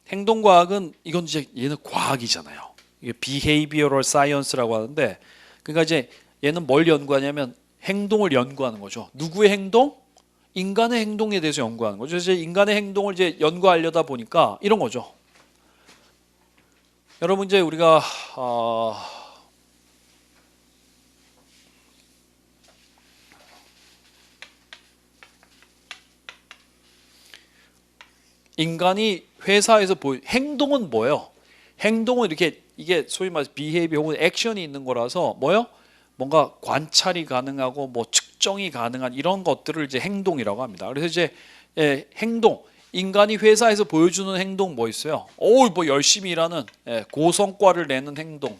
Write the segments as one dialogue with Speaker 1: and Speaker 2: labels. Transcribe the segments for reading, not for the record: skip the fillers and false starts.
Speaker 1: 행동과학은 이건 이제 얘는 과학이잖아요. 이게 behavioral science라고 하는데, 그러니까 이제 얘는 뭘 연구하냐면 행동을 연구하는 거죠. 누구의 행동? 인간의 행동에 대해서 연구하는 거죠. 그래서 인간의 행동을 이제 연구하려다 보니까 이런 거죠. 여러분 이제 우리가 인간이 회사에서 행동은 뭐예요? 행동은 이렇게 이게 소위 말해서 비헤이비어 혹은 액션이 있는 거라서 뭐예요? 뭔가 관찰이 가능하고 뭐 측정이 가능한 이런 것들을 이제 행동이라고 합니다. 그래서 이제 행동 인간이 회사에서 보여주는 행동 뭐 있어요? 뭐 열심히 일하는 고성과를 내는 행동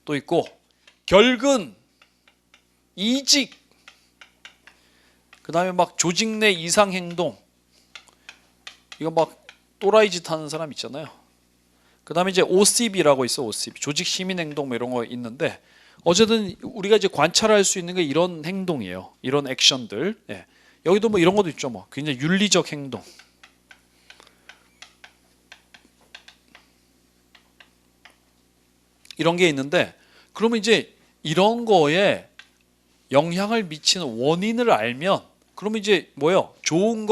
Speaker 1: 또 있고 결근, 이직, 그 다음에 막 조직 내 이상 행동 이거 막 또라이 짓 하는 사람 있잖아요. 그 다음에 이제 OCB라고 있어. OCB 조직 시민 행동 뭐 이런 거 있는데 어쨌든 우리가 이제 관찰할 수 있는 게 이런 행동이에요. 이런 액션들. 여기도 뭐 이런 것도 있죠. 뭐 굉장히 윤리적 행동. 이런 게 있는데 그러면 이제 이런 거에 영향을 미치는 원인을 알면 그러면 이제 뭐예요? 좋은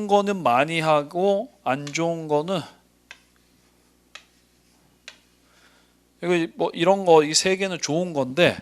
Speaker 1: 거는 많이 하고 안 좋은 거는 이거 뭐 이런 거 이 세 개는 좋은 건데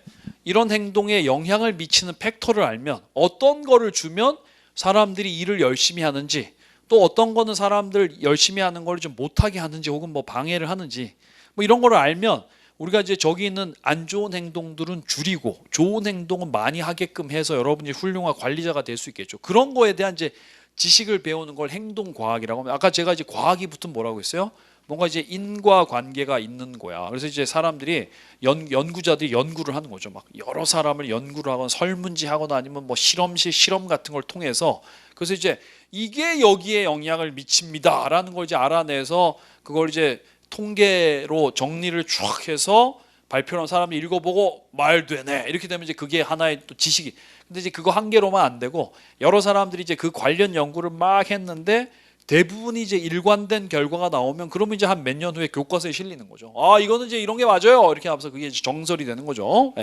Speaker 1: 이런 행동에 영향을 미치는 팩터를 알면 어떤 거를 주면 사람들이 일을 열심히 하는지 또 어떤 거는 사람들 열심히 하는 걸 좀 못하게 하는지 혹은 뭐 방해를 하는지 뭐 이런 거를 알면 우리가 이제 저기 있는 안 좋은 행동들은 줄이고 좋은 행동은 많이 하게끔 해서 여러분이 훌륭한 관리자가 될 수 있겠죠. 그런 거에 대한 이제 지식을 배우는 걸 행동과학이라고 하면 아까 제가 이제 과학이 붙은 뭐라고 했어요? 뭔가 이제 인과관계가 있는 거야. 그래서 이제 사람들이 연구자들이 연구를 하는 거죠. 막 여러 사람을 연구를 하거나 설문지하거나 아니면 뭐 실험실 실험 같은 걸 통해서 그래서 이제 이게 여기에 영향을 미칩니다라는 걸 이제 알아내서 그걸 이제 통계로 정리를 쫙 해서 발표한 사람이 읽어보고 말 되네 이렇게 되면 이제 그게 하나의 또 지식이. 근데 이제 그거 한 개로만 안 되고 여러 사람들이 이제 그 관련 연구를 막 했는데 대부분이 이제 일관된 결과가 나오면 그러면 이제 한 몇 년 후에 교과서에 실리는 거죠. 이거는 이제 이런 게 맞아요. 이렇게 하면서 그게 이제 정설이 되는 거죠.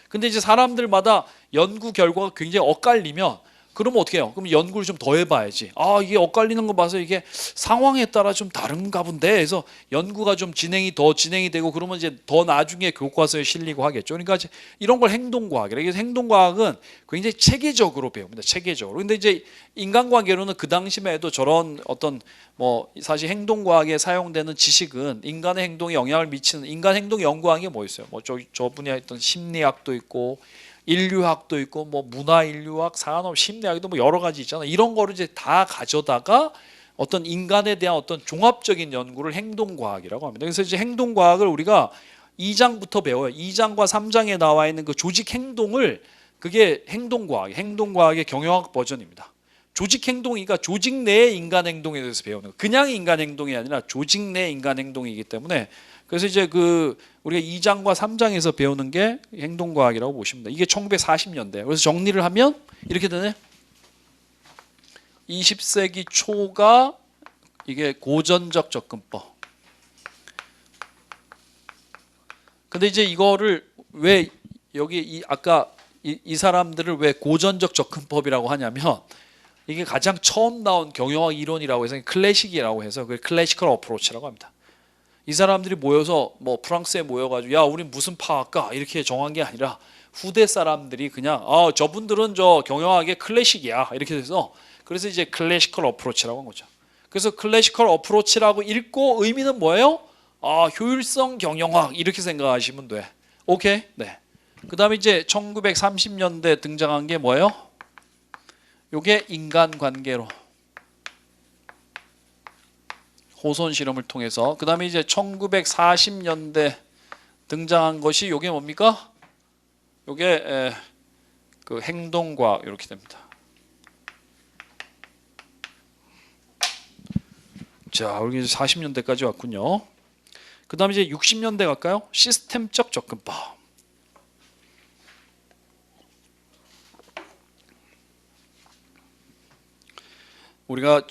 Speaker 1: 근데 이제 사람들마다 연구 결과가 굉장히 엇갈리면 그러면 어떻게 해요? 그럼 연구를 좀 더 해봐야지. 이게 엇갈리는 거 봐서 이게 상황에 따라 좀 다른가 본데 해서 연구가 좀 진행이 되고 그러면 이제 더 나중에 교과서에 실리고 하겠죠. 그러니까 이제 이런 걸 행동과학이라. 그래서 행동과학은 굉장히 체계적으로 배웁니다. 체계적으로. 근데 이제 인간관계로는 그 당시만 해도 저런 어떤 뭐 사실 행동과학에 사용되는 지식은 인간의 행동에 영향을 미치는 인간 행동 연구하는 게 뭐 있어요? 뭐 저 분야에 있던 심리학도 있고 인류학도 있고 뭐 문화인류학, 산업, 심리학도 뭐 여러 가지 있잖아요. 이런 거를 이제 다 가져다가 어떤 인간에 대한 어떤 종합적인 연구를 행동과학이라고 합니다. 그래서 이제 행동과학을 우리가 2장부터 배워요. 2장과 3장에 나와 있는 그 조직 행동을 그게 행동과학의 경영학 버전입니다. 조직 행동이니까 조직 내의 인간 행동에 대해서 배우는 거. 그냥 인간 행동이 아니라 조직 내 인간 행동이기 때문에 그래서 이제 우리가 2장과 3장에서 배우는 게 행동과학이라고 보시면 됩니다. 이게 1940년대. 그래서 정리를 하면 이렇게 되네. 20세기 초가 이게 고전적 접근법. 근데 이제 이거를 왜 여기 아까 이 사람들을 왜 고전적 접근법이라고 하냐면 이게 가장 처음 나온 경영학 이론이라고 해서 클래식이라고 해서 그 클래시컬 어프로치라고 합니다. 이 사람들이 모여서 뭐 프랑스에 모여가지고 야 우린 무슨 파할까 이렇게 정한 게 아니라 후대 사람들이 그냥 저분들은 저 경영학의 클래식이야 이렇게 돼서 그래서 이제 클래시컬 어프로치라고 한 거죠. 그래서 클래시컬 어프로치라고 읽고 의미는 뭐예요? 효율성 경영학 이렇게 생각하시면 돼. 오케이? 네. 그 다음에 이제 1930년대 등장한 게 뭐예요? 요게 인간관계로 호손 실험을 통해서 그 다음에 이제 1940년대 등장한 것이 요게 뭡니까? 요게 그 행동과학 이렇게 됩니다. 자, 우리 이제 40년대까지 왔군요. 그 다음에 이제 60년대 갈까요? 시스템적 접근법. 우리가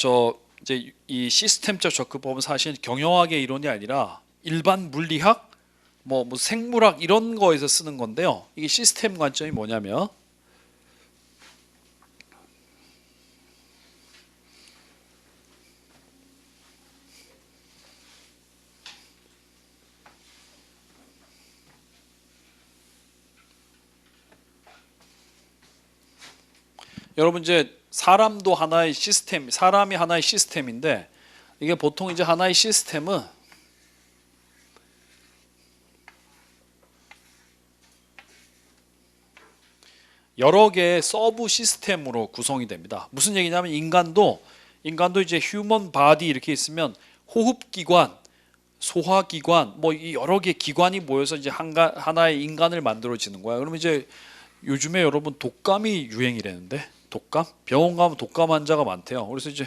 Speaker 1: 이제 이 시스템적 접근법은 사실 경영학의 이론이 아니라 일반 물리학, 뭐 생물학 이런 거에서 쓰는 건데요. 이게 시스템 관점이 뭐냐면 여러분 이제 사람도 하나의 시스템, 사람이 하나의 시스템인데 이게 보통 이제 하나의 시스템은 여러 개의 서브 시스템으로 구성이 됩니다. 무슨 얘기냐면 인간도 이제 휴먼 바디 이렇게 있으면 호흡기관, 소화기관, 뭐 이 여러 개 기관이 모여서 이제 하나의 인간을 만들어지는 거야. 그러면 이제 요즘에 여러분 독감이 유행이라는데 독감? 병원 가면 독감 환자가 많대요. 그래서 이제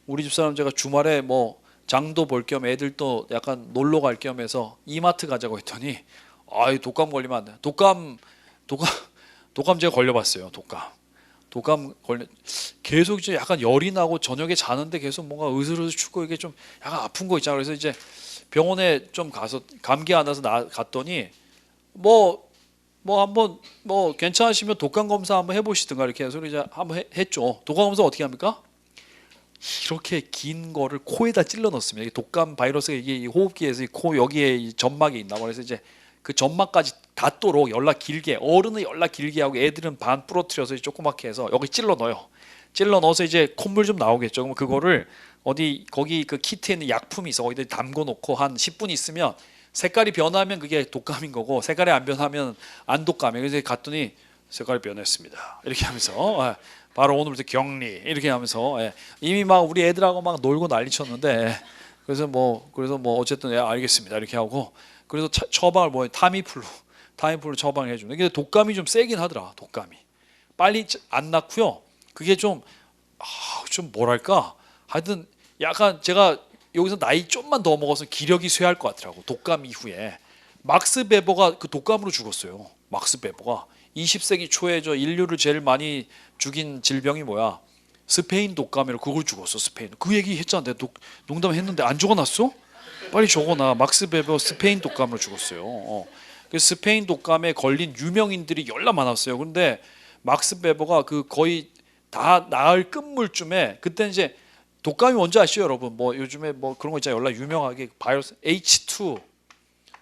Speaker 1: 우리 집사람 제가 주말에 뭐 장도 볼 겸 애들 또 약간 놀러 갈 겸 해서 이마트 가자고 했더니 아, 독감 걸리면 안 돼. 독감 제가 걸려봤어요. 독감 걸려 계속 이제 약간 열이 나고 저녁에 자는데 계속 뭔가 으슬으슬 춥고 이게 좀 약간 아픈 거 있잖아요. 그래서 이제 병원에 좀 가서 감기 안 와서 갔더니 뭐 한번 뭐 괜찮으시면 독감 검사 한번 해보시든가 이렇게 해서 이제 한번 했죠. 독감 검사 어떻게 합니까? 이렇게 긴 거를 코에다 찔러 넣습니다. 이게 독감 바이러스가 이게 호흡기에서 코 여기에 이 점막이 있나 봐. 그래서 이제 그 점막까지 닿도록 어른은 연락 길게 하고 애들은 반 부러뜨려서 조그맣게 해서 여기 찔러 넣어요. 찔러 넣어서 이제 콧물 좀 나오겠죠. 그럼 그거를 어디 거기 그 키트에 있는 약품이 있어. 거기다 담궈 놓고 한 10분 있으면 색깔이 변하면 그게 독감인 거고 색깔이 안 변하면 안 독감이에요. 그래서 갔더니 색깔이 변했습니다. 이렇게 하면서 바로 오늘부터 격리 이렇게 하면서 이미 막 우리 애들하고 막 놀고 난리 쳤는데 그래서 뭐 어쨌든 알겠습니다 이렇게 하고 그래서 처방을 타미플루 처방을 해주는. 근데 독감이 좀 세긴 하더라. 독감이 빨리 안 낫고요. 그게 좀 뭐랄까 하여튼 약간 제가 여기서 나이 좀만 더 먹어서 기력이 쇠할 것 같더라고. 독감 이후에 막스 베버가 그 독감으로 죽었어요. 막스 베버가 20세기 초에 저 인류를 제일 많이 죽인 질병이 뭐야? 스페인 독감으로 그걸 죽었어. 스페인. 그 얘기 했잖아. 내가 농담했는데 안 적어놨어? 빨리 적어놔. 막스 베버 스페인 독감으로 죽었어요. 그 스페인 독감에 걸린 유명인들이 열나 많았어요. 근데 막스 베버가 그 거의 다 나을 끝물쯤에 그때 이제 독감이 뭔지 아시죠, 여러분? 뭐 요즘에 뭐 그런 거 있잖아요. 연락 유명하게 바이러스 H2,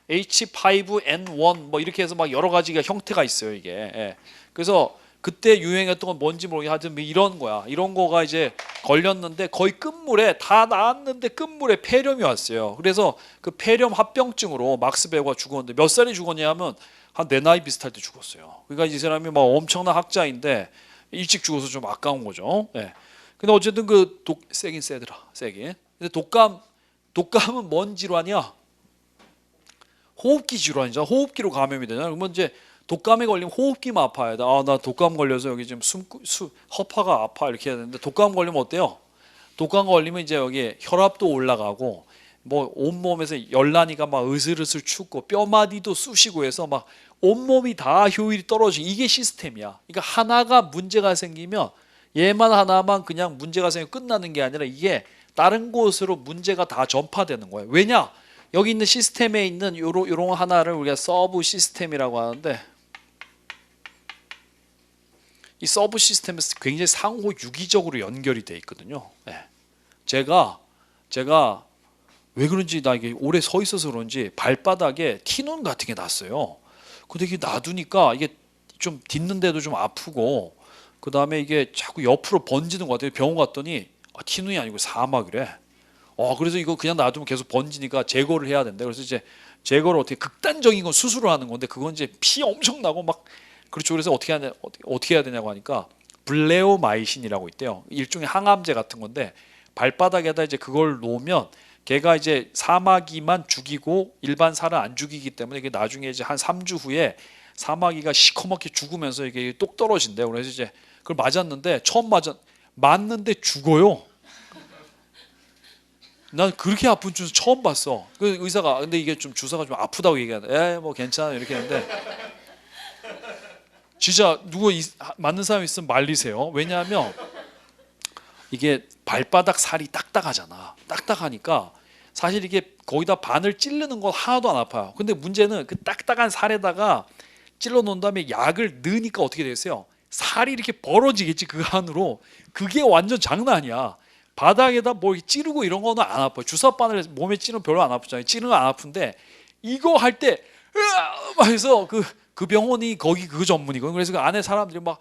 Speaker 1: H5N1 뭐 이렇게 해서 막 여러 가지가 형태가 있어요, 이게. 그래서 그때 유행했던 건 뭔지 모르겠는데 하여튼 뭐 이런 거야. 이런 거가 이제 걸렸는데 거의 끝물에 다 나았는데 끝물에 폐렴이 왔어요. 그래서 그 폐렴 합병증으로 막스 베버가 죽었는데 몇 살에 죽었냐면 한 내 나이 비슷할 때 죽었어요. 그러니까 이 사람이 막 엄청난 학자인데 일찍 죽어서 좀 아까운 거죠. 근데 어쨌든 세긴 세더라. 세긴. 근데 독감은 뭔 질환이야? 호흡기 질환이죠. 호흡기로 감염이 되냐? 그러면 이제 독감에 걸리면 호흡기만 아파야 돼. 나 독감 걸려서 여기 지금 허파가 아파 이렇게 해야 되는데 독감 걸리면 어때요? 독감 걸리면 이제 여기 혈압도 올라가고 뭐 온몸에서 열나니까 막 으슬으슬 춥고 뼈마디도 쑤시고 해서 막 온몸이 다 효율이 떨어지고 이게 시스템이야. 그러니까 하나가 문제가 생기면 얘만 하나만 그냥 문제가 생기고 끝나는 게 아니라 이게 다른 곳으로 문제가 다 전파되는 거예요. 왜냐? 여기 있는 시스템에 있는 요런 하나를 우리가 서브 시스템이라고 하는데 이 서브 시스템에서 굉장히 상호 유기적으로 연결이 돼 있거든요. 제가 왜 그런지 나 이게 오래 서 있어서 그런지 발바닥에 티눈 같은 게 났어요. 근데 이게 놔두니까 이게 좀 딛는데도 좀 아프고 그 다음에 이게 자꾸 옆으로 번지는 것 같아요. 병원 갔더니 티눈이 아니고 사막이래. 그래서 이거 그냥 놔두면 계속 번지니까 제거를 해야 된대. 그래서 이제 제거를 어떻게 극단적인 건 수술을 하는 건데 그건 이제 피 엄청 나고 막 그렇죠. 그래서 어떻게 해야 되냐고 하니까 블레오마이신이라고 있대요. 일종의 항암제 같은 건데 발바닥에다 이제 그걸 놓으면 걔가 이제 사마귀만 죽이고 일반 살은 안 죽이기 때문에 이게 나중에 이제 한 3주 후에 사마귀가 시커멓게 죽으면서 이게 똑 떨어진대요. 그래서 이제 그걸 맞았는데 맞는데 죽어요. 난 그렇게 아픈 주사 처음 봤어. 그 의사가 근데 이게 좀 주사가 좀 아프다고 얘기하는데 뭐 괜찮아 이렇게 했는데 진짜 누구 맞는 사람 있으면 말리세요. 왜냐하면 이게 발바닥 살이 딱딱하잖아. 딱딱하니까 사실 이게 거기다 바늘 찌르는 건 하나도 안 아파요. 근데 문제는 그 딱딱한 살에다가 찔러 놓은 다음에 약을 넣으니까 어떻게 되겠어요? 살이 이렇게 벌어지겠지 그 안으로. 그게 완전 장난 아니야. 바닥에다 뭐 찌르고 이런 거는 안 아파요. 주사 바늘 몸에 찌르면 별로 안 아프잖아요. 찌르는 건 안 아픈데 이거 할 때 막 해서 그 병원이 거기 그 전문이거든. 그래서 그 안에 사람들이 막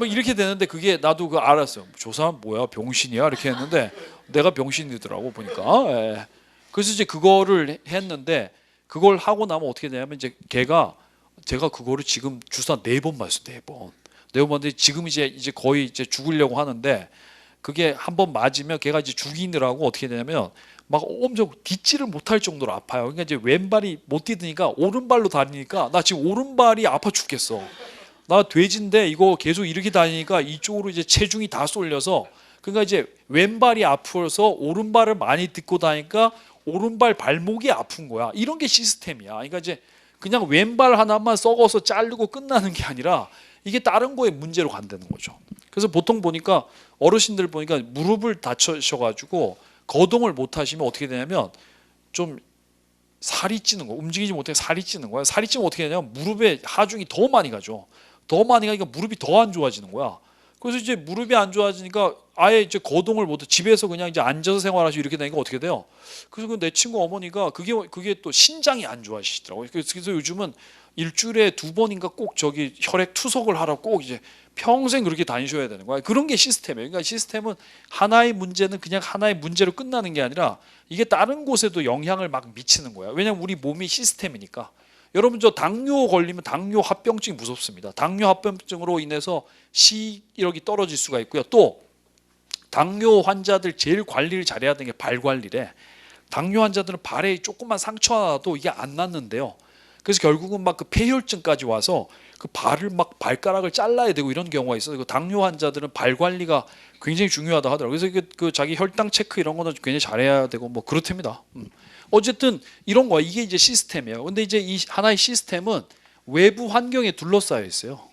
Speaker 1: 이렇게 되는데 그게 나도 그 알았어요. 저 사람 뭐야 병신이야 이렇게 했는데 내가 병신이더라고 보니까. 예. 그래서 이제 그거를 했는데 그걸 하고 나면 어떻게 되냐면 이제 제가 그거를 지금 주사 4번 맞았어요. 4번. 4번 맞는데 지금 이제 거의 이제 죽으려고 하는데 그게 한 번 맞으면 걔가 이제 죽이느라고 어떻게 되냐면 막 엄청 딛지를 못할 정도로 아파요. 그러니까 이제 왼발이 못 디드니까 오른발로 다니니까 나 지금 오른발이 아파 죽겠어. 나 돼지인데 이거 계속 이렇게 다니니까 이쪽으로 이제 체중이 다 쏠려서 그러니까 이제 왼발이 아파서 오른발을 많이 딛고 다니까 오른발 발목이 아픈 거야. 이런 게 시스템이야. 그러니까 이제 그냥 왼발 하나만 썩어서 자르고 끝나는 게 아니라 이게 다른 거에 문제로 간다는 거죠. 그래서 보통 보니까 어르신들 보니까 무릎을 다치셔가지고 거동을 못 하시면 어떻게 되냐면 좀 살이 찌는 거, 움직이지 못해 살이 찌는 거야. 살이 찌면 어떻게 되냐면 무릎에 하중이 더 많이 가죠. 더 많이 가니까 무릎이 더 안 좋아지는 거야. 그래서 이제 무릎이 안 좋아지니까 아예 이제 거동을 못 해. 집에서 그냥 이제 앉아서 생활하시고 이렇게 되니까 어떻게 돼요? 그래서 내 친구 어머니가 그게 또 신장이 안 좋아지시더라고요. 그래서 요즘은 일주일에 2번인가 꼭 저기 혈액 투석을 하러 꼭 이제 평생 그렇게 다니셔야 되는 거야. 그런 게 시스템이에요. 그러니까 시스템은 하나의 문제는 그냥 하나의 문제로 끝나는 게 아니라 이게 다른 곳에도 영향을 막 미치는 거야. 왜냐면 우리 몸이 시스템이니까. 여러분 저 당뇨 걸리면 당뇨 합병증이 무섭습니다. 당뇨 합병증으로 인해서 시력이 떨어질 수가 있고요. 또 당뇨 환자들 제일 관리를 잘해야 되는 게 발 관리래. 당뇨 환자들은 발에 조금만 상처 나도 이게 안 낫는데요. 그래서 결국은 막 그 폐혈증까지 와서 그 발을 막 발가락을 잘라야 되고 이런 경우가 있어요. 그 당뇨 환자들은 발 관리가 굉장히 중요하다 하더라고요. 그래서 그 자기 혈당 체크 이런 거는 굉장히 잘해야 되고 뭐 그렇답니다. 어쨌든 이런 거 이게 이제 시스템이에요. 근데 이제 이 하나의 시스템은 외부 환경에 둘러싸여 있어요.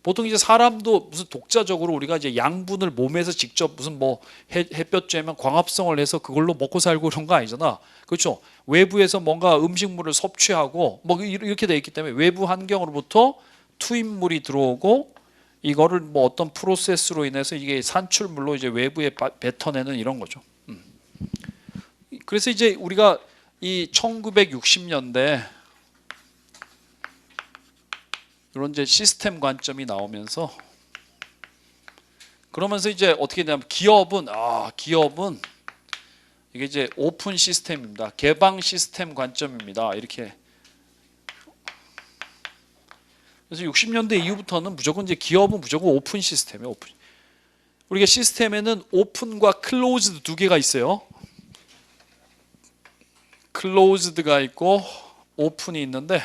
Speaker 1: 보통 이제 사람도 무슨 독자적으로 우리가 이제 양분을 몸에서 직접 무슨 뭐 햇볕 쬐면 광합성을 해서 그걸로 먹고 살고 그런 거 아니잖아. 그렇죠? 외부에서 뭔가 음식물을 섭취하고 뭐 이렇게 돼 있기 때문에 외부 환경으로부터 투입물이 들어오고 이거를 뭐 어떤 프로세스로 인해서 이게 산출물로 이제 외부에 뱉어내는 이런 거죠. 그래서 이제 우리가 이 1960년대 이런 이제 시스템 관점이 나오면서 그러면서 이제 어떻게 되냐면 기업은 이게 이제 오픈 시스템입니다. 개방 시스템 관점입니다. 이렇게. 그래서 60년대 이후부터는 무조건 이제 기업은 무조건 오픈 시스템이에요. 오픈. 우리가 시스템에는 오픈과 클로즈드 두 개가 있어요. 클로즈드가 있고 오픈이 있는데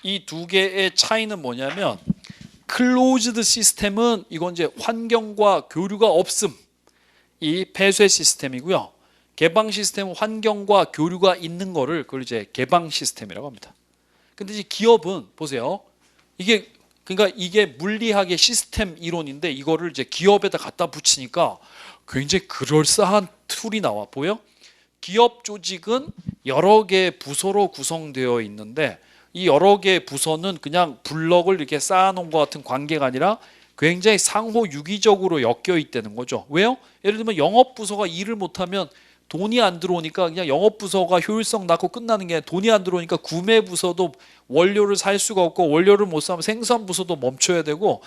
Speaker 1: 이 두 개의 차이는 뭐냐면 클로즈드 시스템은 이건 이제 환경과 교류가 없음 이 폐쇄 시스템이고요. 개방 시스템은 환경과 교류가 있는 거를 그걸 이제 개방 시스템이라고 합니다. 근데 이제 기업은 보세요. 이게 그러니까 이게 물리학의 시스템 이론인데 이거를 이제 기업에다 갖다 붙이니까 굉장히 그럴싸한 툴이 나와 보여? 기업 조직은 여러 개의 부서로 구성되어 있는데 이 여러 개의 부서는 그냥 블럭을 이렇게 쌓아놓은 것 같은 관계가 아니라 굉장히 상호 유기적으로 엮여 있다는 거죠. 왜요? 예를 들면 영업부서가 일을 못하면 돈이 안 들어오니까 그냥 영업부서가 효율성 낮고 끝나는 게 아니라 돈이 안 들어오니까 구매부서도 원료를 살 수가 없고 원료를 못 사면 생산부서도 멈춰야 되고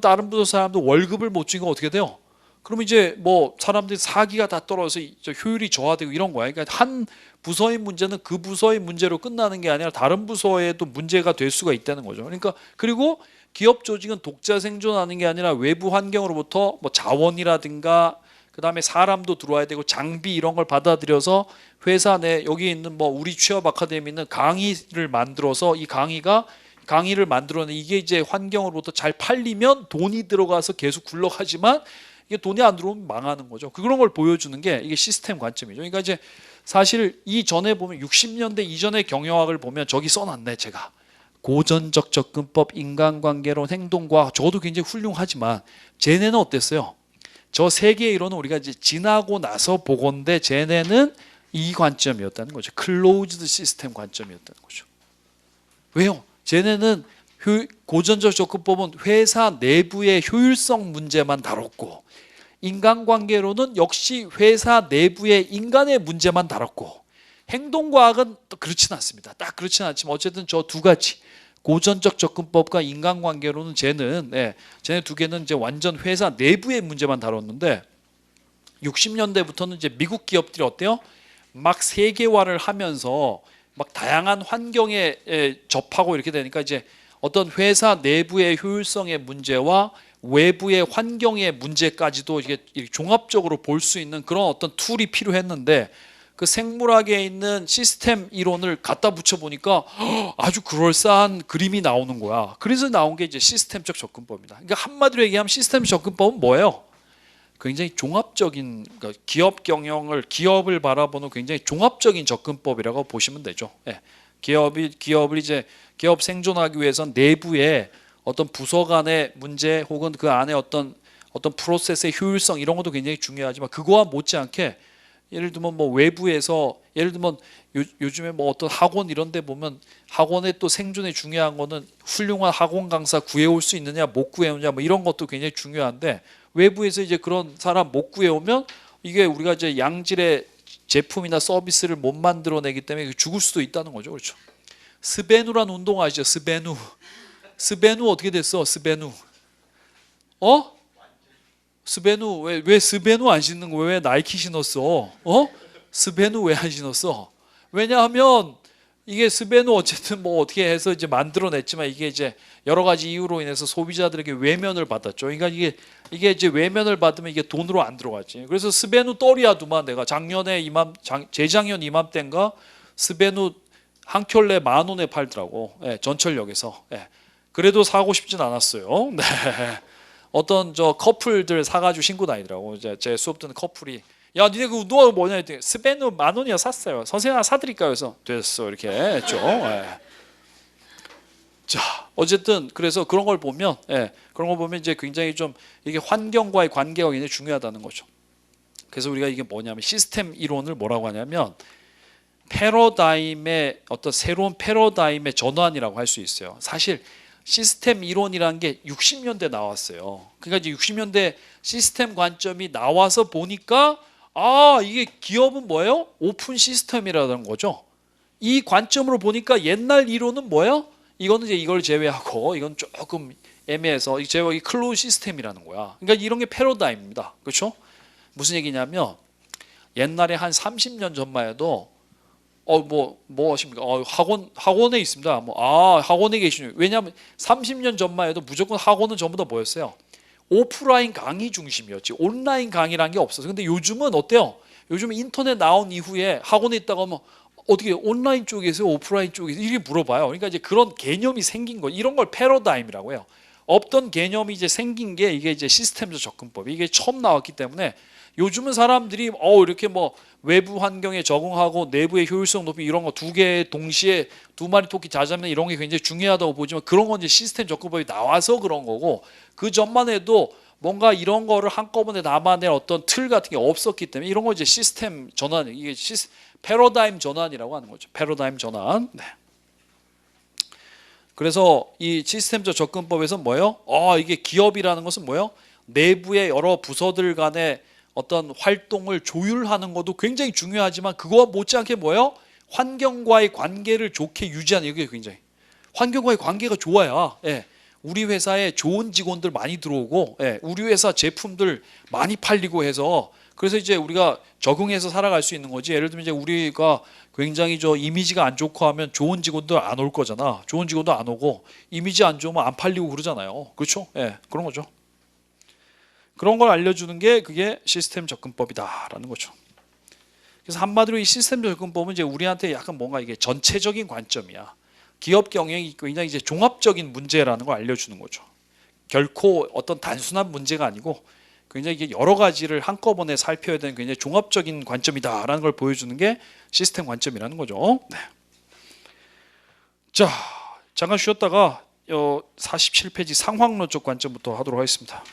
Speaker 1: 다른 부서 사람도 월급을 못 주니까 어떻게 돼요? 그러면 이제 뭐 사람들이 사기가 다 떨어져서 효율이 저하되고 이런 거야. 그러니까 한 부서의 문제는 그 부서의 문제로 끝나는 게 아니라 다른 부서에도 문제가 될 수가 있다는 거죠. 그러니까 그리고 기업 조직은 독자 생존하는 게 아니라 외부 환경으로부터 뭐 자원이라든가 그다음에 사람도 들어와야 되고 장비 이런 걸 받아들여서 회사 내 여기 있는 뭐 우리 취업 아카데미는 강의를 만들어서 이 강의를 만들어내 이게 이제 환경으로부터 잘 팔리면 돈이 들어가서 계속 굴러가지만 이게 돈이 안 들어오면 망하는 거죠. 그런 걸 보여주는 게 이게 시스템 관점이죠. 그러니까 이제 사실 이전에 보면 60년대 이전의 경영학을 보면 저기 써놨네 제가 고전적 접근법, 인간관계론, 행동과학, 저도 굉장히 훌륭하지만 쟤네는 어땠어요? 저 세 개의 이론은 우리가 이제 지나고 나서 보건데 쟤네는 이 관점이었다는 거죠. 클로즈드 시스템 관점이었다는 거죠. 왜요? 쟤네는 고전적 접근법은 회사 내부의 효율성 문제만 다뤘고, 인간관계로는 역시 회사 내부의 인간의 문제만 다뤘고, 행동과학은 또 그렇지는 않습니다. 딱 그렇지는 않지만 어쨌든 저 두 가지, 고전적 접근법과 인간관계로는 쟤는 쟤네 두 개는 이제 완전 회사 내부의 문제만 다뤘는데, 60년대부터는 이제 미국 기업들이 어때요? 막 세계화를 하면서 막 다양한 환경에 접하고 이렇게 되니까 이제 어떤 회사 내부의 효율성의 문제와 외부의 환경의 문제까지도 이게 종합적으로 볼 수 있는 그런 어떤 툴이 필요했는데, 그 생물학에 있는 시스템 이론을 갖다 붙여 보니까 아주 그럴싸한 그림이 나오는 거야. 그래서 나온 게 이제 시스템적 접근법입니다. 그러니까 한마디로 얘기하면 시스템 접근법은 뭐예요? 굉장히 종합적인, 그러니까 기업을 바라보는 굉장히 종합적인 접근법이라고 보시면 되죠. 기업을 이제 기업 생존하기 위해선 내부에 어떤 부서 간의 문제 혹은 그 안에 어떤 프로세스의 효율성 이런 것도 굉장히 중요하지만, 그거와 못지않게 예를 들면 뭐 외부에서, 예를 들면 요즘에 뭐 어떤 학원 이런 데 보면 학원의 또 생존에 중요한 거는 훌륭한 학원 강사 구해올 수 있느냐 못 구해오느냐 뭐 이런 것도 굉장히 중요한데, 외부에서 이제 그런 사람 못 구해오면 이게 우리가 이제 양질의 제품이나 서비스를 못 만들어내기 때문에 죽을 수도 있다는 거죠. 그렇죠? 스베누란 운동 아시죠? 스베누 어떻게 됐어? 스베누 스베누 왜 스베누 안 신는 거야? 왜 나이키 신었어? 스베누 왜 안 신었어? 왜냐하면 이게 스베누 어쨌든 뭐 어떻게 해서 이제 만들어냈지만 이게 이제 여러 가지 이유로 인해서 소비자들에게 외면을 받았죠. 그러니까 이게 이제 외면을 받으면 이게 돈으로 안 들어가지. 그래서 스베누 떨이야두만 내가 재작년 이맘때인가 스베누 한 켤레 10,000원에 팔더라고. 전철역에서. 그래도 사고 싶진 않았어요. 네. 어떤 저 커플들 사가지고 신고 다니더라고. 제 수업 듣는 커플이, 야 니네 그 운동화가 뭐냐 했더니 스베누 10,000원이야 샀어요. 선생님 하나 사드릴까요? 그래서 됐어 이렇게 했죠. 자 어쨌든 그래서 그런 걸 보면 이제 굉장히 좀 이게 환경과의 관계가 굉장히 중요하다는 거죠. 그래서 우리가 이게 뭐냐면 시스템 이론을 뭐라고 하냐면 패러다임의 어떤 새로운 패러다임의 전환이라고 할 수 있어요. 사실 시스템 이론이라는 게 60년대 나왔어요. 그러니까 이제 60년대 시스템 관점이 나와서 보니까 이게 기업은 뭐예요? 오픈 시스템이라는 거죠. 이 관점으로 보니까 옛날 이론은 뭐예요? 이거는 이제 이걸 제외하고 이건 조금 애매해서 제외하고 클로즈 시스템이라는 거야. 그러니까 이런 게 패러다임입니다. 그렇죠? 무슨 얘기냐면 옛날에 한 30년 전만 해도 뭐 하십니까? 학원에 있습니다. 학원에 계시네요. 왜냐하면 30년 전만 해도 무조건 학원은 전부 다 뭐였어요? 오프라인 강의 중심이었지. 온라인 강의라는 게 없었어요. 근데 요즘은 어때요? 요즘 인터넷 나온 이후에 학원에 있다가 뭐 어떻게 온라인 쪽에서 오프라인 쪽에서 이렇게 물어봐요. 그러니까 이제 그런 개념이 생긴 거. 이런 걸 패러다임이라고 해요. 없던 개념이 이제 생긴 게 이게 이제 시스템적 접근법. 이게 처음 나왔기 때문에 요즘은 사람들이 이렇게 뭐 외부 환경에 적응하고 내부의 효율성 높이 이런 거 두 개 동시에 두 마리 토끼 잘 잡는 이런 게 굉장히 중요하다고 보지만, 그런 건 이제 시스템 접근법이 나와서 그런 거고, 그 전만 해도 뭔가 이런 거를 한꺼번에 남아낼 어떤 틀 같은 게 없었기 때문에 이런 거 이제 시스템 전환, 이게 패러다임 전환이라고 하는 거죠. 패러다임 전환. 네. 그래서 이 시스템적 접근법에서 뭐예요? 이게 기업이라는 것은 뭐예요? 내부의 여러 부서들 간의 어떤 활동을 조율하는 것도 굉장히 중요하지만, 그거와 못지않게 뭐예요? 환경과의 관계를 좋게 유지하는, 이게 굉장히 환경과의 관계가 좋아야 우리 회사에 좋은 직원들 많이 들어오고 우리 회사 제품들 많이 팔리고 해서, 그래서 이제 우리가 적응해서 살아갈 수 있는 거지. 예를 들면 이제 우리가 굉장히 이미지가 안 좋고 하면 좋은 직원들 안 올 거잖아. 좋은 직원도 안 오고 이미지 안 좋으면 안 팔리고 그러잖아요. 그렇죠? 그런 거죠. 그런 걸 알려주는 게 그게 시스템 접근법이다라는 거죠. 그래서 한마디로 이 시스템 접근법은 이제 우리한테 약간 뭔가 이게 전체적인 관점이야. 기업 경영이 굉장히 이제 종합적인 문제라는 걸 알려주는 거죠. 결코 어떤 단순한 문제가 아니고 굉장히 이게 여러 가지를 한꺼번에 살펴야 되는 굉장히 종합적인 관점이다라는 걸 보여주는 게 시스템 관점이라는 거죠. 네. 자, 잠깐 쉬었다가 47페이지 상황론적 관점부터 하도록 하겠습니다.